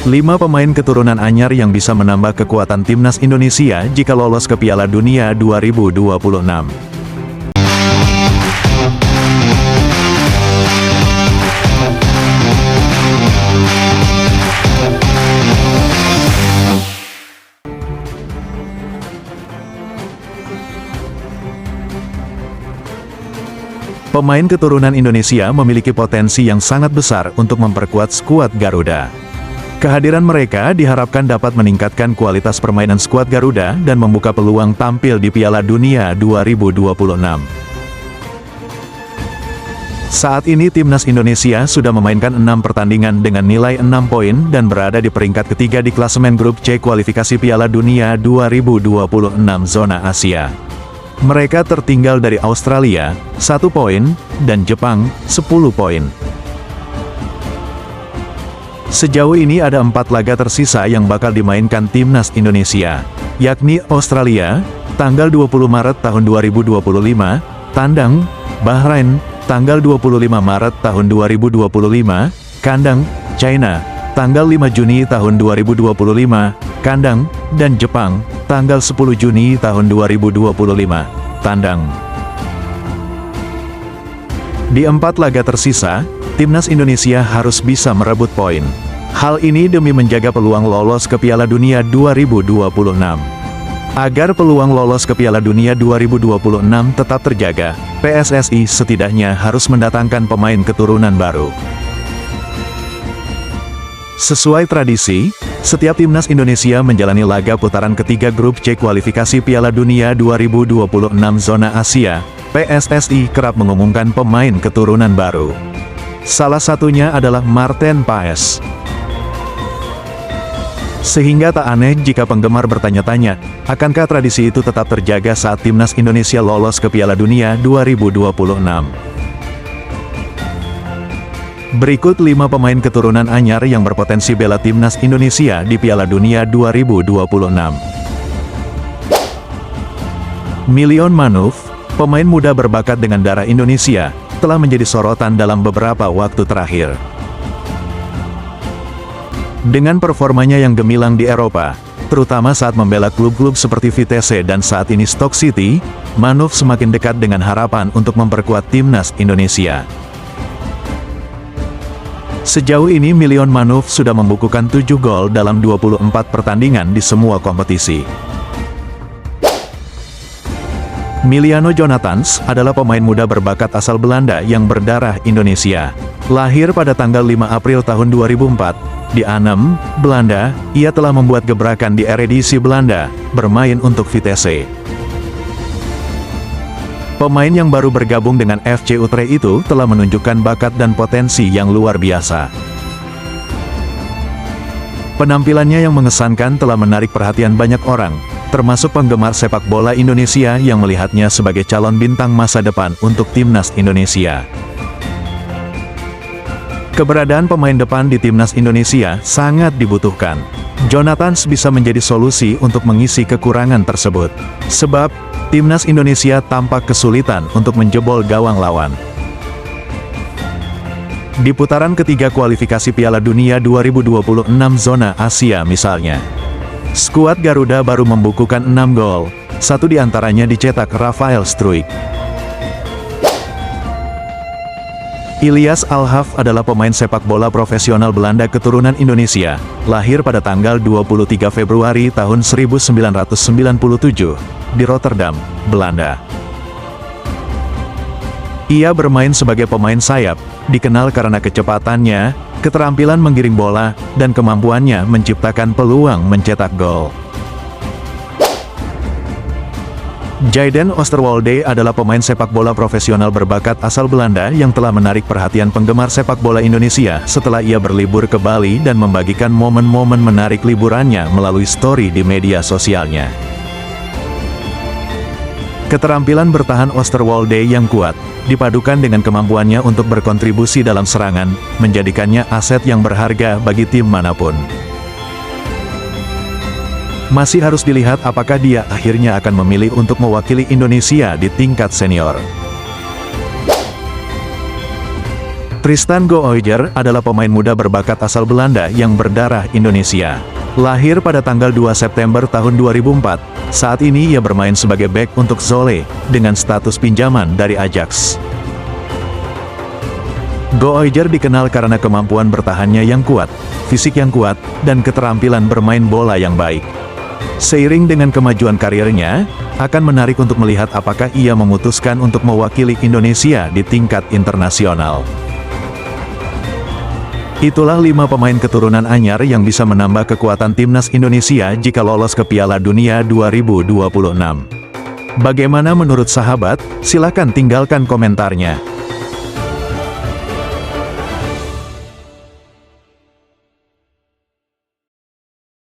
5 pemain keturunan anyar yang bisa menambah kekuatan timnas Indonesia jika lolos ke Piala Dunia 2026. Pemain keturunan Indonesia memiliki potensi yang sangat besar untuk memperkuat skuad Garuda. Kehadiran mereka diharapkan dapat meningkatkan kualitas permainan skuad Garuda dan membuka peluang tampil di Piala Dunia 2026. Saat ini timnas Indonesia sudah memainkan 6 pertandingan dengan nilai 6 poin dan berada di peringkat ketiga di klasemen grup C kualifikasi Piala Dunia 2026 zona Asia. Mereka tertinggal dari Australia, 1 poin, dan Jepang, 10 poin. Sejauh ini ada 4 laga tersisa yang bakal dimainkan timnas Indonesia, yakni Australia, tanggal 20 Maret tahun 2025, tandang, Bahrain, tanggal 25 Maret tahun 2025, kandang, China, tanggal 5 Juni tahun 2025, kandang, dan Jepang, tanggal 10 Juni tahun 2025, tandang. Di 4 laga tersisa, timnas Indonesia harus bisa merebut poin. Hal ini demi menjaga peluang lolos ke Piala Dunia 2026. Agar peluang lolos ke Piala Dunia 2026 tetap terjaga, PSSI setidaknya harus mendatangkan pemain keturunan baru. Sesuai tradisi, setiap timnas Indonesia menjalani laga putaran ketiga grup C kualifikasi Piala Dunia 2026 zona Asia, PSSI kerap mengumumkan pemain keturunan baru. Salah satunya adalah Marten Paes. Sehingga tak aneh jika penggemar bertanya-tanya, akankah tradisi itu tetap terjaga saat timnas Indonesia lolos ke Piala Dunia 2026? Berikut 5 pemain keturunan anyar yang berpotensi bela timnas Indonesia di Piala Dunia 2026. Milion Manuf, pemain muda berbakat dengan darah Indonesia, telah menjadi sorotan dalam beberapa waktu terakhir. Dengan performanya yang gemilang di Eropa, terutama saat membela klub-klub seperti Vitesse dan saat ini Stoke City, Manuf semakin dekat dengan harapan untuk memperkuat timnas Indonesia. Sejauh ini Milion Manuf sudah membukukan 7 gol dalam 24 pertandingan di semua kompetisi. Miliano Jonathans adalah pemain muda berbakat asal Belanda yang berdarah Indonesia. Lahir pada tanggal 5 April tahun 2004, di Arnhem, Belanda, ia telah membuat gebrakan di Eredivisie Belanda, bermain untuk Vitesse. Pemain yang baru bergabung dengan FC Utrecht itu telah menunjukkan bakat dan potensi yang luar biasa. Penampilannya yang mengesankan telah menarik perhatian banyak orang, termasuk penggemar sepak bola Indonesia yang melihatnya sebagai calon bintang masa depan untuk timnas Indonesia. Keberadaan pemain depan di timnas Indonesia sangat dibutuhkan. Jonathans bisa menjadi solusi untuk mengisi kekurangan tersebut. Sebab, timnas Indonesia tampak kesulitan untuk menjebol gawang lawan. Di putaran ketiga kualifikasi Piala Dunia 2026 zona Asia misalnya, skuad Garuda baru membukukan 6 gol, 1 diantaranya dicetak Rafael Struijk. Ilyas Alhaf adalah pemain sepak bola profesional Belanda keturunan Indonesia, lahir pada tanggal 23 Februari tahun 1997, di Rotterdam, Belanda. Ia bermain sebagai pemain sayap, dikenal karena kecepatannya, keterampilan menggiring bola, dan kemampuannya menciptakan peluang mencetak gol. Jayden Oosterwolde adalah pemain sepak bola profesional berbakat asal Belanda yang telah menarik perhatian penggemar sepak bola Indonesia setelah ia berlibur ke Bali dan membagikan momen-momen menarik liburannya melalui story di media sosialnya. Keterampilan bertahan Oosterwolde yang kuat, dipadukan dengan kemampuannya untuk berkontribusi dalam serangan, menjadikannya aset yang berharga bagi tim manapun. Masih harus dilihat apakah dia akhirnya akan memilih untuk mewakili Indonesia di tingkat senior. Tristan Gooijer adalah pemain muda berbakat asal Belanda yang berdarah Indonesia. Lahir pada tanggal 2 September tahun 2004, saat ini ia bermain sebagai bek untuk Zwolle, dengan status pinjaman dari Ajax. Gooijer dikenal karena kemampuan bertahannya yang kuat, fisik yang kuat, dan keterampilan bermain bola yang baik. Seiring dengan kemajuan karirnya, akan menarik untuk melihat apakah ia memutuskan untuk mewakili Indonesia di tingkat internasional. Itulah 5 pemain keturunan anyar yang bisa menambah kekuatan timnas Indonesia jika lolos ke Piala Dunia 2026. Bagaimana menurut sahabat? Silakan tinggalkan komentarnya.